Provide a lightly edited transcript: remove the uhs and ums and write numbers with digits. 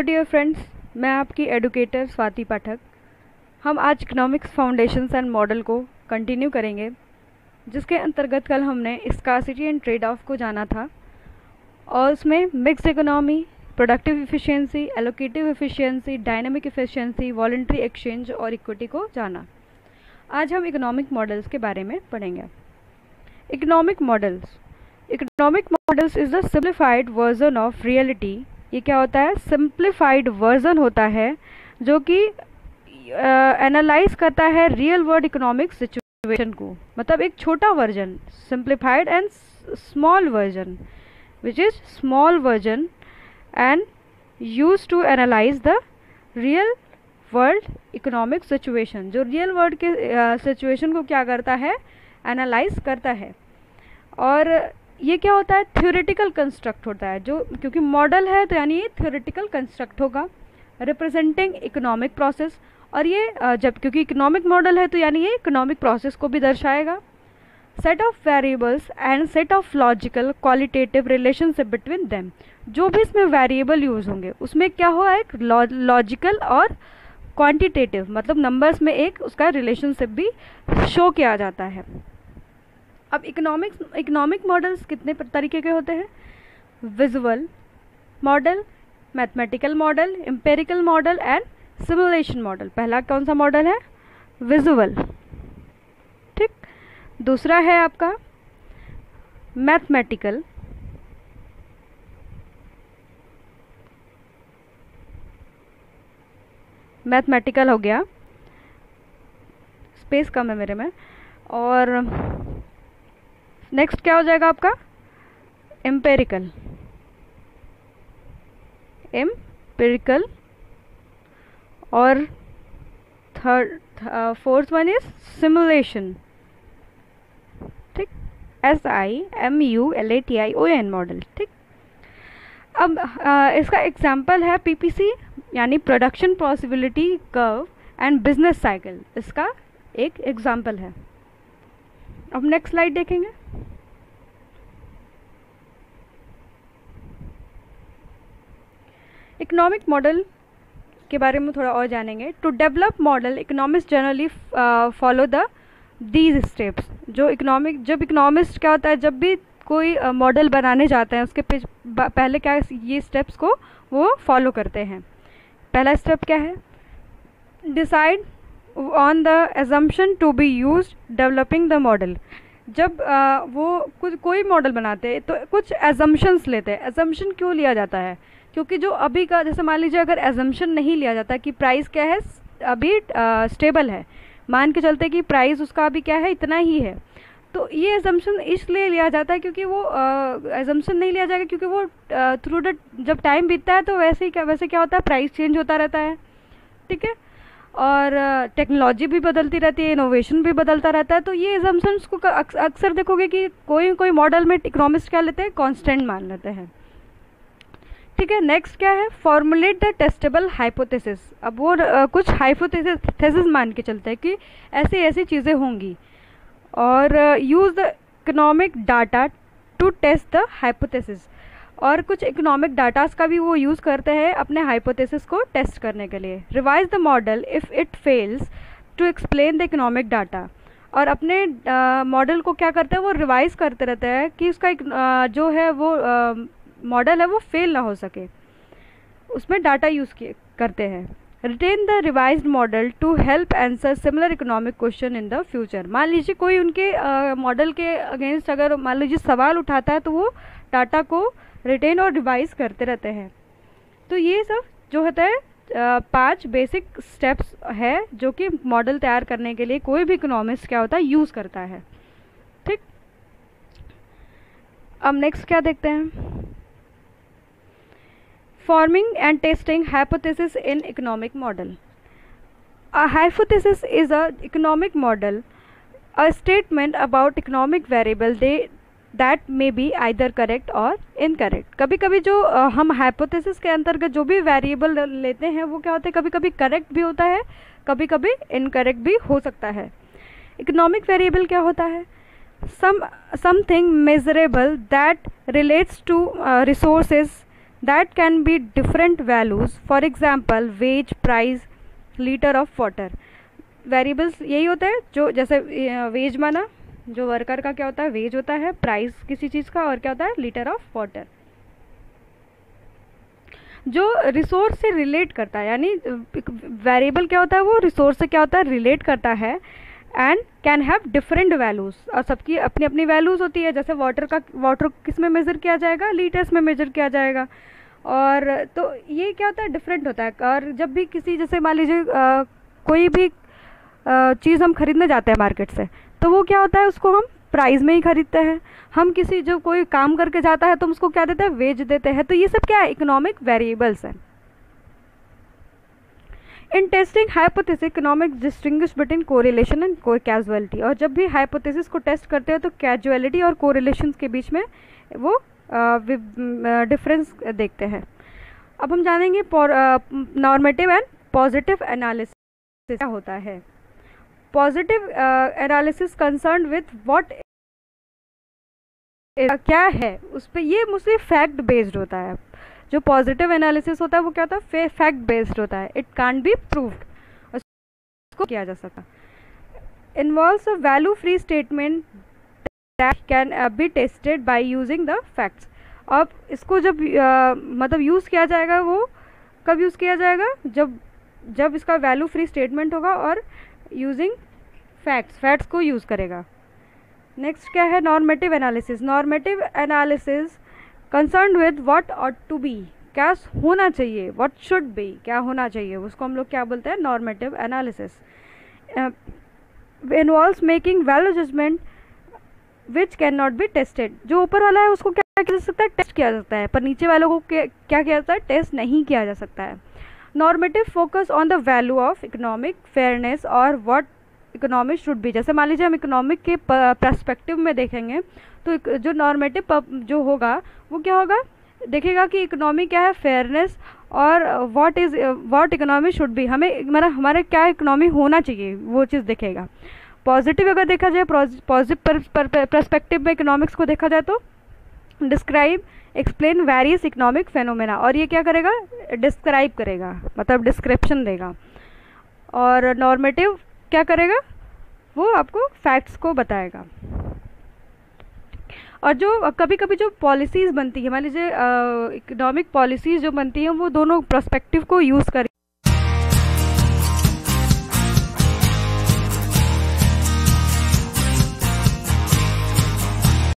Dear friends, मैं आपकी educator Swati पाठक। हम आज इकोनॉमिक्स फाउंडेशंस एंड मॉडल को कंटिन्यू करेंगे, जिसके अंतर्गत कल हमने स्कार्सिटी एंड ट्रेड ऑफ को जाना था और उसमें mixed economy, productive efficiency, allocative efficiency, dynamic efficiency, voluntary exchange और इक्विटी को जाना। आज हम इकोनॉमिक मॉडल्स के बारे में पढ़ेंगे। Economic models is the simplified version of reality. ये क्या होता है? सिंप्लीफाइड वर्जन होता है जो कि एनालाइज करता है रियल वर्ल्ड इकोनॉमिक सिचुएशन को। मतलब एक छोटा version, simplified and small version, which is small version and use to analyse the real world economic situation. जो रियल वर्ल्ड के सिचुएशन को क्या करता है? एनालाइज करता है। और ये क्या होता है? थ्योरेटिकल कंस्ट्रक्ट होता है। जो क्योंकि मॉडल है तो यानी ये थ्योरेटिकल कंस्ट्रक्ट होगा, रिप्रेजेंटिंग इकोनॉमिक प्रोसेस। और ये जब क्योंकि इकोनॉमिक मॉडल है तो यानी ये इकोनॉमिक प्रोसेस को भी दर्शाएगा। Set of variables and set of logical qualitative relationship between them. जो भी इसमें वेरिएबल यूज होंगे उसमें क्या होगा? एक लॉजिकल और क्वांटिटेटिव, मतलब नंबर्स में एक उसका रिलेशनशिप भी शो किया जाता है। अब इकोनॉमिक मॉडल्स कितने तरीके के होते हैं? Visual model, mathematical model, empirical model and simulation model. पहला कौन सा मॉडल है? विजुअल। ठीक। दूसरा है आपका मैथमेटिकल। मैथमेटिकल हो गया, स्पेस कम है मेरे में। और नेक्स्ट क्या हो जाएगा आपका? एम्पेरिकल। और फोर्थ वन इज सिमुलेशन। ठीक, SIMULATION मॉडल। ठीक। अब इसका एग्जाम्पल है PPC यानी production possibility curve and business cycle. इसका एक एग्जाम्पल है। अब नेक्स्ट स्लाइड देखेंगे। इकोनॉमिक मॉडल के बारे में थोड़ा और जानेंगे। To develop model, economist generally follow the these steps. जब इकोनॉमिस्ट क्या होता है, जब भी कोई मॉडल बनाने जाते हैं उसके पहले क्या ये स्टेप्स को वो फॉलो करते हैं। पहला स्टेप क्या है? Decide on the assumption to be use developing the model. जब वो कोई मॉडल बनाते हैं तो कुछ एजम्पशंस लेते हैं। एजम्पशन क्यों लिया जाता है? क्योंकि जो अभी का, जैसे मान लीजिए अगर एजम्पशन नहीं लिया जाता कि प्राइस क्या है, अभी स्टेबल है, मान के चलते कि प्राइस उसका अभी क्या है, इतना ही है, तो ये एजम्पशन इसलिए लिया जाता है क्योंकि वो एजम्पशन नहीं लिया जाएगा क्योंकि वो थ्रू द जब टाइम बीतता है तो वैसे क्या होता है, प्राइस चेंज होता रहता है। ठीक है। और टेक्नोलॉजी भी बदलती रहती है, इनोवेशन भी बदलता रहता है। तो ये एजम्पशंस को अक्सर देखोगे कि कोई मॉडल में इकोनॉमिस्ट क्या लेते हैं? कांस्टेंट मान लेते हैं। ठीक है। नेक्स्ट क्या है? Formulate the testable hypothesis. अब वो कुछ हाइपोथेसिस मान के चलते हैं कि ऐसी चीज़ें होंगी और use the economic data to test the hypothesis. और कुछ इकोनॉमिक डाटास का भी वो यूज़ करते हैं अपने हाइपोथेसिस को टेस्ट करने के लिए। Revise the model if it fails to explain the economic data. और अपने मॉडल को क्या करते हैं? वो रिवाइज करते रहते हैं कि उसका जो है वो मॉडल है वो फेल ना हो सके, उसमें डाटा यूज़ करते हैं। Retain the revised model to help answer similar economic question in the future. मान लीजिए कोई उनके मॉडल के अगेंस्ट अगर मान लीजिए सवाल उठाता है तो वो डाटा को रिटेन और रिवाइज करते रहते हैं। तो ये सब जो होता है 5 बेसिक स्टेप्स है जो कि मॉडल तैयार करने के लिए कोई भी इकोनॉमिस्ट क्या होता है, यूज़ करता है। ठीक। अब नेक्स्ट क्या देखते हैं? Forming and testing hypothesis in economic model. A hypothesis is a economic model, a statement about economic variable that may be either correct or incorrect. कभी कभी जो हम hypothesis के अंतर्गत जो भी variable लेते हैं वो क्या होता है? कभी कभी correct भी होता है, कभी कभी incorrect भी हो सकता है। Economic variable क्या होता है? Something measurable that relates to resources that can be different values, for example wage, price, litre of water. Variables यही होते हैं, जो जैसे वेज माना, जो वर्कर का क्या होता है, वेज होता है, प्राइस किसी चीज़ का, और क्या होता है, लीटर ऑफ वाटर। जो रिसोर्स से रिलेट करता है, यानी वेरिएबल क्या होता है, वो रिसोर्स से क्या होता है, रिलेट करता है, and can have different values, और सबकी अपनी अपनी वैल्यूज़ होती है। जैसे वाटर किस में मेज़र किया जाएगा, लीटर्स में मेज़र किया जाएगा। और तो ये क्या होता है, डिफरेंट होता है। और जब भी किसी, जैसे मान लीजिए कोई भी चीज़ हम खरीदने जाते हैं मार्केट से, तो वो क्या होता है, उसको हम प्राइस में ही खरीदते हैं। हम किसी, जो कोई काम करके जाता है तो हम उसको क्या देते हैं, वेज देते हैं। तो ये सब क्या है, इकोनॉमिक वेरिएबल्स हैं। In testing hypothesis, economics distinguish between correlation and causality. और जब भी हाइपोथेसिस को टेस्ट करते हैं तो कैजुअलिटी और कोरिलेशन के बीच में वो डिफरेंस देखते हैं। अब हम जानेंगे नॉर्मेटिव एंड पॉजिटिव एनालिसिस क्या होता है। Positive analysis concern with what क्या है उस पर, ये मोस्टली फैक्ट बेस्ड होता है। जो पॉजिटिव एनालिसिस होता है वो क्या होता है, फैक्ट बेस्ड होता है। इट कांट बी प्रूव्ड, उसको किया जा सकता। Involves a value free statement that can be tested by using the facts. अब इसको जब मतलब यूज़ किया जाएगा, वो कब यूज़ किया जाएगा, जब इसका वैल्यू फ्री स्टेटमेंट होगा और यूजिंग फैक्ट्स को यूज़ करेगा। नेक्स्ट क्या है, normative analysis. Normative analysis concern with what ought to be, क्या होना चाहिए, व्हाट शुड बी, क्या होना चाहिए, उसको हम लोग क्या बोलते हैं, normative analysis. Involves making value judgement which can not be tested. जो ऊपर वाला है उसको क्या किया जा सकता है, टेस्ट किया जा सकता है, पर नीचे वालों को क्या किया जाता है, टेस्ट नहीं किया जा सकता है। Normative focus on the value of economic fairness और व्हाट इकोनॉमिक शुड बी। जैसे मान लीजिए हम इकोनॉमिक के पर्सपेक्टिव में देखेंगे तो जो नॉर्मेटिव जो होगा वो क्या होगा, देखेगा कि इकोनॉमी क्या है, फेयरनेस, और व्हाट इकोनॉमी शुड बी, हमारे क्या इकोनॉमी होना चाहिए वो चीज़ देखेगा। पॉजिटिव अगर देखा जाए, पॉजिटिव पर्सपेक्टिव में इकोनॉमिक्स को देखा जाए तो describe explain various economic phenomena, और ये क्या करेगा, डिस्क्राइब करेगा, मतलब डिस्क्रिप्शन देगा। और नॉर्मेटिव क्या करेगा, वो आपको फैक्ट्स को बताएगा। और जो कभी कभी जो पॉलिसीज़ बनती है, मान लीजिए इकोनॉमिक पॉलिसीज़ जो बनती हैं वो दोनों पर्सपेक्टिव को यूज़ कर